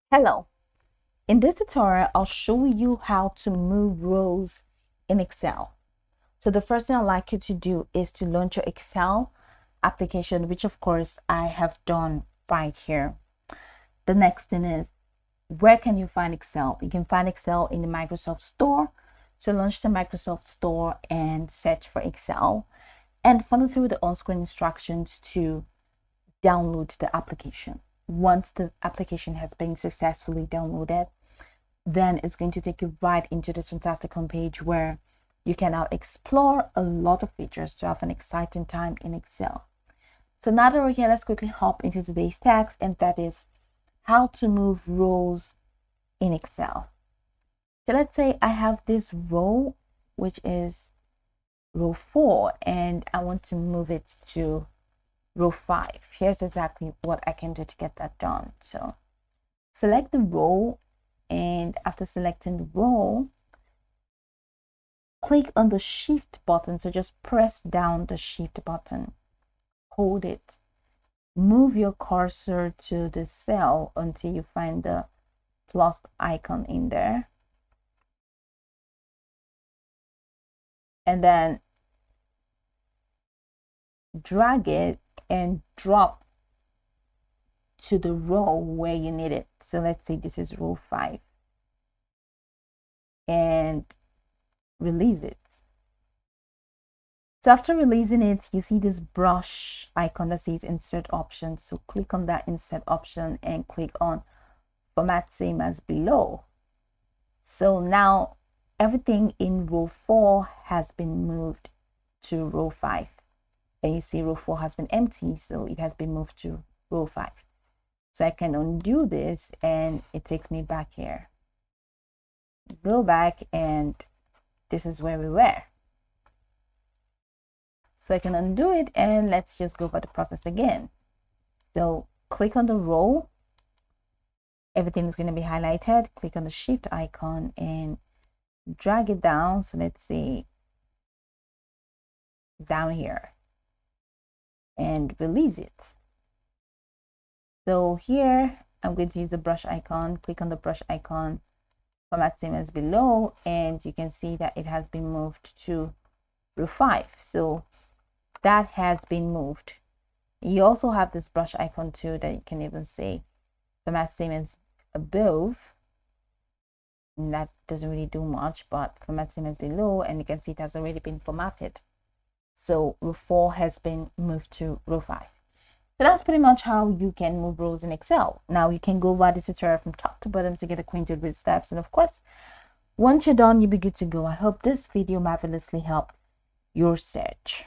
Hello, in this tutorial, I'll show you how to move rows in Excel. So the first thing I'd like you to do is to launch your Excel application, which of course I have done right here. The next thing is, where can you find Excel? You can find Excel in the Microsoft Store. So launch the Microsoft Store and search for Excel and follow through the on-screen instructions to download the application. Once the application has been successfully downloaded, then it's going to take you right into this fantastic homepage where you can now explore a lot of features to have an exciting time in Excel. So now that we're here, let's quickly hop into today's task, and that is how to move rows in Excel. So let's say I have this row, which is row 4, and I want to move it to row 5. Here's exactly what I can do to get that done. So select the row, and after selecting the row, click on the shift button. So just press down the shift button, hold it, move your cursor to the cell until you find the plus icon in there, and then drag it and drop to the row where you need it. So let's say this is row 5, and release it. So after releasing it, you see this brush icon that says insert option. So click on that insert option and click on format same as below. So now everything in row 4 has been moved to row 5. And you see row 4 has been empty, so it has been moved to row 5. So I can undo this and it takes me back here. Go back, and this is where we were. So I can undo it, and let's just go over the process again. So click on the row, everything is going to be highlighted. Click on the shift icon and drag it down. So let's say down here, and release it. So here I'm going to use the brush icon. Click on the brush icon, format same as below, and you can see that it has been moved to row 5. So that has been moved. You also have this brush icon too that you can even say format same as above, and that doesn't really do much, but format same as below, and you can see it has already been formatted. So row 4 has been moved to row 5. So that's pretty much how you can move rows in Excel. Now you can go over this tutorial from top to bottom to get acquainted with steps, and of course, once you're done, you'll be good to go. I hope this video marvelously helped your search.